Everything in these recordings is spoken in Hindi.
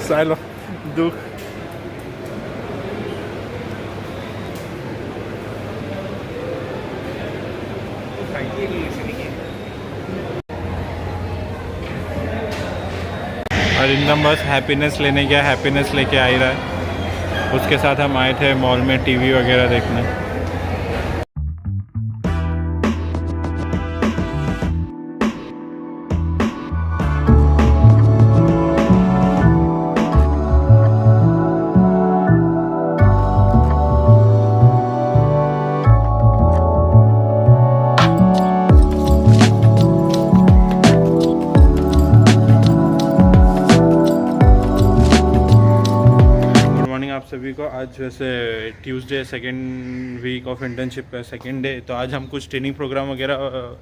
सालो दुख और इनकम बस हैप्पीनेस लेने गया, हैप्पीनेस लेके आ ही रहा है। उसके साथ हम आए थे मॉल में टीवी वगैरह देखने। आप सभी को आज वैसे Tuesday second week of internship का सेकेंड डे, तो आज हम कुछ ट्रेनिंग प्रोग्राम वगैरह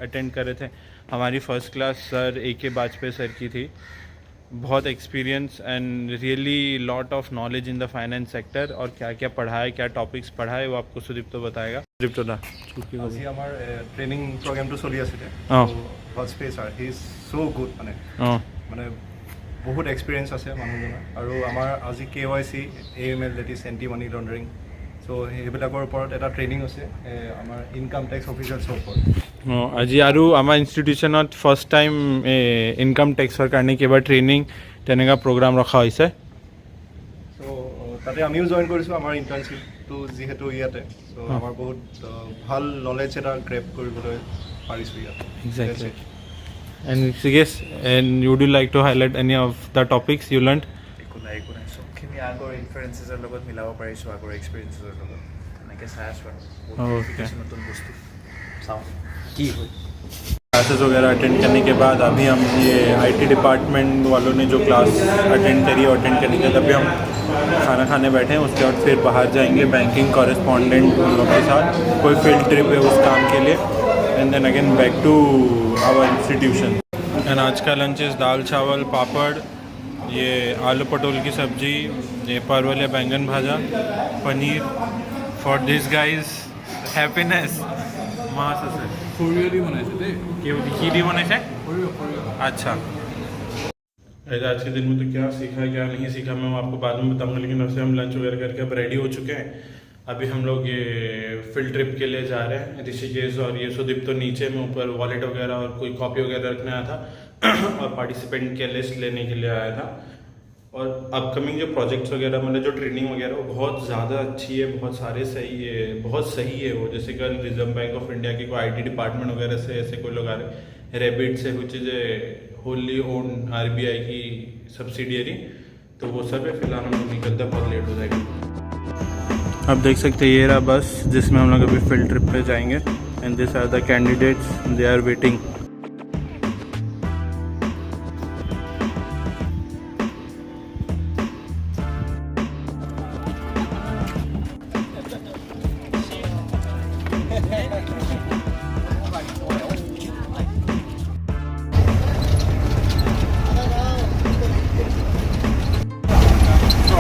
अटेंड कर रहे थे। हमारी first class sir AK Vajpayee sir की थी। बहुत experience and really lot of knowledge in the finance sector. और क्या क्या पढ़ाए, क्या टॉपिक्स पढ़ाए, वो आपको सुदीप तो बताएगा। सुदीप तो আজি আমাৰ ট্ৰেইনিং প্ৰগ্ৰামটো চলি আছিলে। Vajpayee sir he is so' good, মানে বহুত এক্সপিৰিয়েঞ্চ আছে মানুহজনৰ। আৰু আমাৰ আজি KYC AML that is anti money laundering, so' সেইবিলাকৰ ওপৰত এটা ট্ৰেইনিং আছে আমাৰ ইনকাম টেক্স অফিচাৰ্ছৰ ওপৰত। আজি আৰু আমাৰ ইনষ্টিটিউশ্যনত ফাৰ্ষ্ট টাইম ইনকাম টেক্সৰ কাৰণে কিবা ট্ৰেইনিং তেনেকুৱা প্ৰগ্ৰাম ৰখা হৈছে। চ' তাতে আমিও জইন কৰিছোঁ আমাৰ ইণ্টাৰ্ণশ্বিপটো যিহেতু ইয়াতে, চ' আমাৰ বহুত ভাল নলেজ এটা গ্ৰেপ কৰিবলৈ পাৰিছোঁ ইয়াত। Exactly. And Sigesh, and would you like to highlight any of the topics you learned? একো নাই সবখিনি আগৰ ইনফ্লুৱেঞ্চেছৰ লগত মিলাব পাৰিছোঁ, আগৰ এক্সপিৰিয়েঞ্চেছৰ লগত এনেকৈ চাই আছোঁ আৰু নতুন বস্তু চাওঁ কি হয়। क्लासेस वगैरह अटेंड करने के बाद अभी हम ये IT डिपार्टमेंट वालों ने जो क्लास अटेंड करी है, अटेंड करने के बाद अभी हम खाना खाने बैठे हैं। उसके बाद फिर बाहर जाएंगे बैंकिंग कॉरेस्पॉन्डेंट उन लोगों के साथ, कोई फील्ड ट्रिप है उस काम के लिए, and then again back to our institution. And आज का लंच इज़ दाल चावल पापड़, ये आलू पटोल की सब्जी, ये परवल या बैंगन भाजा, paneer. For this guys happiness मस्त আছে। সৰিয়হ বনাইছে দেই। কি দি বনাইছে? अच्छा, आज के दिन में तो क्या सीखा क्या नहीं सीखा मैं आपको बाद में बताऊंगा, लेकिन वैसे हम लंच वगैरह करके अब रेडी हो चुके हैं। अभी हम लोग ये फील्ड ट्रिप के लिए जा रहे हैं ऋषिकेश, और ये सुदीप तो नीचे में ऊपर वॉलेट वगैरह और कोई कॉपी वगैरह रखने आया था और पार्टिसिपेंट के लिस्ट लेने के लिए आया था। और अपकमिंग जो प्रोजेक्ट्स वगैरह मतलब जो ट्रेनिंग वगैरह वो बहुत ज़्यादा अच्छी है, बहुत सारे सही है, बहुत सही है वो। जैसे कल रिजर्व बैंक ऑफ इंडिया की कोई IT डिपार्टमेंट वगैरह से ऐसे कोई लोग आ रहे, रेबिट से कुछ चीज़ें होली ओन RBI की सब्सिडियरी, तो वो सब है। फिलहाल हम लोग निकलते बहुत लेट हो जाएगा। आप देख सकते हैं ये रहा बस जिसमें हम लोग अभी फील्ड ट्रिप पे जाएंगे, and this are the candidates, they are waiting.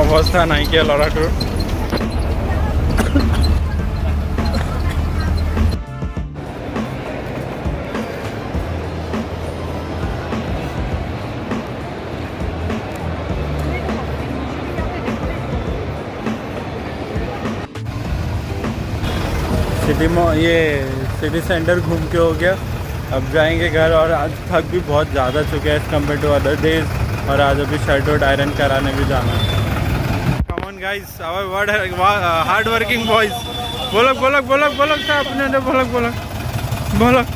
অবস্থা নাইকিয়া ল'ৰাটোৰ। सिटी सेंटर घूम के हो गया, अब जाएंगे घर। और आज थक भी बहुत ज़्यादा चुके हैं as compare to other days, और आज अभी शर्ट वर्ट आयरन कराने भी जाना है। Come on guys, our word hard working boys. बोलक बोलक बोलक बोलक था अपने बोलक बोलक बोलक।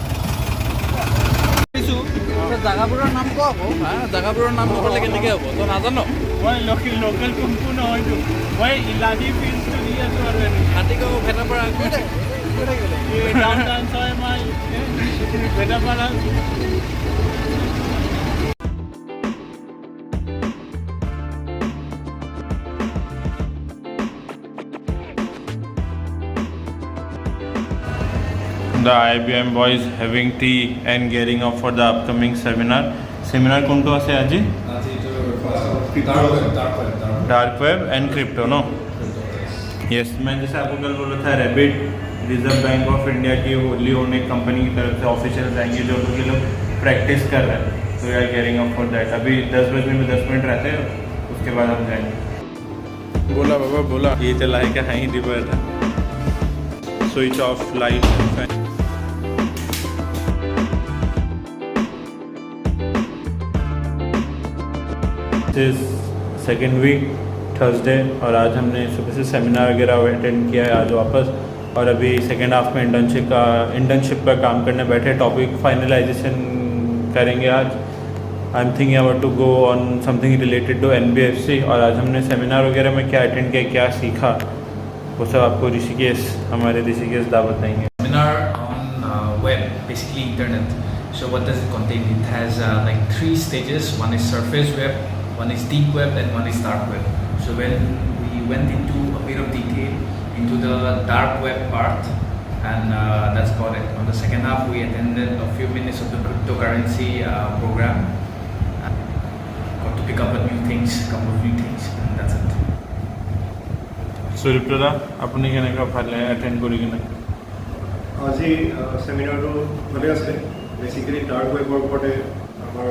জাগাবোৰৰ নাম কোৱা আকৌ, জাগাবোৰৰ নাম নকলে কেনেকৈ হ'ব? তই নাজানো? মই লোকেল কোনটো নহয়তো, মই ইলাদি ফিল্ড চলি আছোঁ আৰু হাতীগাঁও ভেটাপাৰা কৈ থাকে down 6 mile Bhetapara. The IBM boys having tea and gearing up for the upcoming seminar. Seminar কোনটো আছে আজি? Dark web and crypto no. Yes, मैं जैसे आपको कल बोला था रेबिट रिजर्व बैंक ऑफ इंडिया की होली ओन एक कंपनी की तरफ से ऑफिशियल आएंगे जो लोग प्रैक्टिस कर रहे हैं, तो we are gearing up for that. अभी 10 बजने में 10 मिनट रहते हैं, उसके बाद हम जाएंगे। बोला बाबा बोला, ये चला है क्या? हाँ ही डिब्बा था। Switch off light fan. Second week Thursday, और आज हमने सुबह से सेमिनार वगैरह अटेंड किया है आज वापस, और अभी सेकेंड हाफ में इंटर्नशिप का काम करने बैठे। टॉपिक फाइनलाइजेशन करेंगे आज। I am thinking about to go on something related to NBFC। और आज हमने सेमिनार वगैरह में क्या अटेंड किया, क्या सीखा, वो सब आपको हमारे ऋषिकेश दा बताएंगे। Seminar on web, basically internet. So what does it contain? It has like 3 stages. One is surface web, one is deep web, and one is dark web. So when we went into a bit of detail into the dark web part, and that's about it. On the second half, we attended a few minutes of the cryptocurrency program. Got to pick up a couple of new things, and that's it. সুদীপ্তদা আপুনি কেনেকৈ ফালে এটেণ্ড কৰি কিনে? আজি সেমিনাৰটো ভালে আছে। বেচিকেলি ডাৰ্ক ৱেবৰ ওপৰতে আমাৰ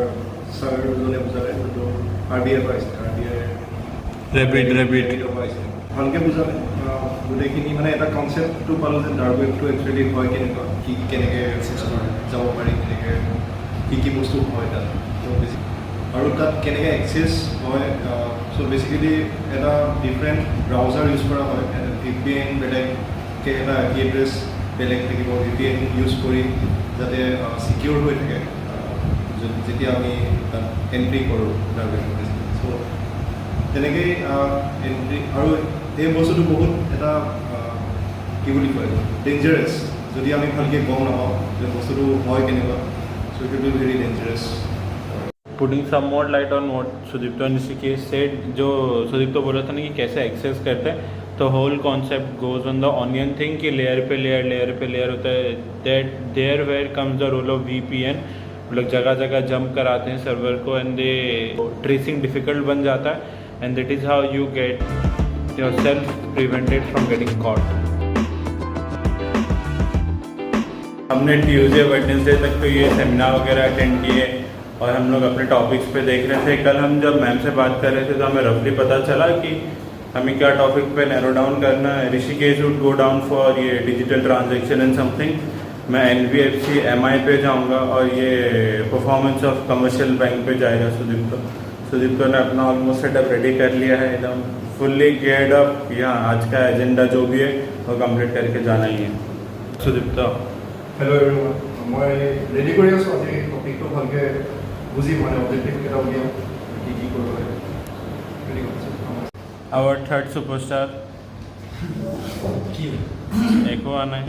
ছাৰজনে বুজালে, যোনটো RBI পাইছে, RBI ৰেবিট পাইছে, ভালকৈ বুজালে। গোটেইখিনি মানে এটা কনচেপ্টটো পালোঁ যে ডাৰ্ক ৱেবটো একচুৱেলি হয় কেনেকুৱা, কেনেকৈ যাব পাৰি, কেনেকৈ কি বস্তু হয় তাত, আৰু তাত কেনেকৈ এক্সেছ হয়। চ' বেচিকেলি এটা ডিফাৰেণ্ট ব্ৰাউজাৰ ইউজ কৰা হয়। VPN বেলেগকৈ এটা IP এড্ৰেছ বেলেগ থাকিব, VPN ইউজ কৰি যাতে ছিকিউৰ হৈ থাকে যেতিয়া আমি তাত এণ্ট্ৰি কৰোঁ ডাৰ্ক ৱেবত। চ' তেনেকেই এণ্ট্ৰি, আৰু এই বস্তুটো বহুত এটা কি বুলি কয়, ডেঞ্জাৰাছ যদি আমি ভালকৈ গম নাপাওঁ যে বস্তুটো হয় কেনেকুৱা। So' it will be very dangerous. Putting some more light on what Sudipto Rishikesh said, जो सुदीप्तो बोला था ना कि कैसे एक्सेस करते हैं, तो whole concept goes on the onion thing कि लेयर पे लेयर होता है। That there where comes the role of VPN। लोग जगह जगह जंप कराते हैं सर्वर को, एंड दे ट्रेसिंग डिफ़िकल्ट बन जाता है, and that is how you get yourself prevented from getting caught. हमने ट्यूसडे वेडनेसडे तक तो ये सेमिनार वगैरह अटेंड किए, और हम लोग अपने टॉपिक्स पे देख रहे थे। कल हम जब मैम से बात कर रहे थे तो हमें रफली पता चला कि हमें क्या टॉपिक पे नैरो डाउन करना है। Rishikesh would go down for ये डिजिटल ट्रांजैक्शन एंड समथिंग। मैं NBFC MI पे जाऊंगा, और ये परफॉर्मेंस ऑफ कमर्शियल बैंक पे जाएगा सुदीप्तो ने अपना ऑलमोस्ट सेटअप रेडी कर लिया है, एकदम फुल्ली गेयर्ड अप। यहाँ आज का एजेंडा जो भी है वो कंप्लीट करके जाना ही है। सुदीप्तो হেল্ল' এভৰিৱান, মই ৰেডি কৰি আছোঁ আজি টপিকটো ভালকৈ বুজি, মানে অবজেক্টিভকেইটা উলিয়াম, কি কৰিব লাগে ৰেডি কৰিছোঁ। आवर थर्ड सुपरस्टार एको आना है।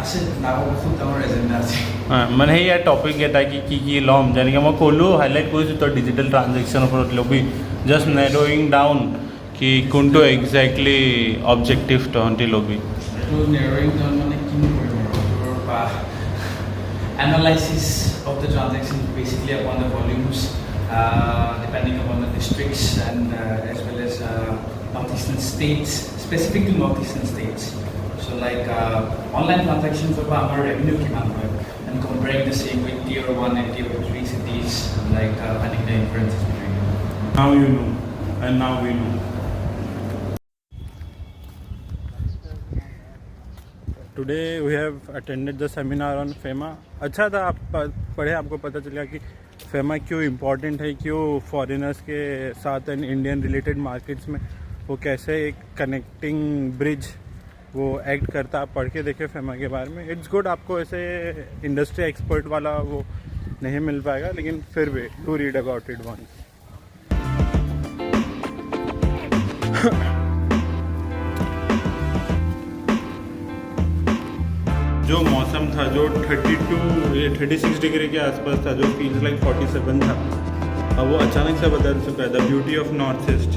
আছে ডাঙৰ খুব ডাঙৰ এজেণ্ডা আছে। মানে ইয়াৰ টপিক এটা কি ল'ম, যেনেকৈ মই ক'লোঁ হাইলাইট কৰিছোঁ তো ডিজিটেল ট্ৰানজেকশ্যনৰ ওপৰত ল'বি, জাষ্ট নেৰ'য়িং ডাউন কি কোনটো একজেক্টলি অবজেক্টিভ তহঁতি ল'বি। এইটো নেৰ'য়িং ডাউন মানে কিনো কৰিব বা analysis of the transactions basically upon the volumes, depending upon the districts, and as well as northeastern states, specific to northeastern states. So like online transactions of our revenue kiman hoy, and comparing the same with tier 1 and tier 3 cities, like finding the inferences between them. Now you know, and now we know. Today we have attended the seminar on FEMA. अच्छा था, आप पढ़े, आपको पता चला कि फेमा क्यों इम्पॉर्टेंट है, क्यों फॉरेनर्स के साथ एंड इंडियन रिलेटेड मार्केट्स में वो कैसे एक कनेक्टिंग ब्रिज वो एक्ट करता। आप पढ़ के देखे फेमा के बारे में, इट्स गुड। आपको ऐसे इंडस्ट्री एक्सपर्ट वाला वो नहीं मिल पाएगा, लेकिन फिर भी do read about it once. जो मौसम था, जो 36 डिग्री के आसपास था, जो फील्स लाइक 47 था, अब वो अचानक से बदल चुका है। The beauty of north east.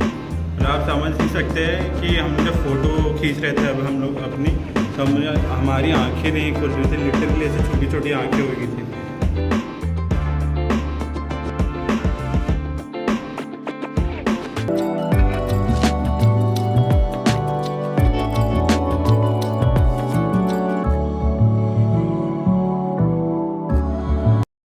आप समझ ही सकते हैं कि हम जब फ़ोटो खींच रहे थे अब हम लोग अपनी, तो हमारी आंखें नहीं खुल रही थी, लिटरली ऐसे छोटी छोटी आंखें हो गई थी।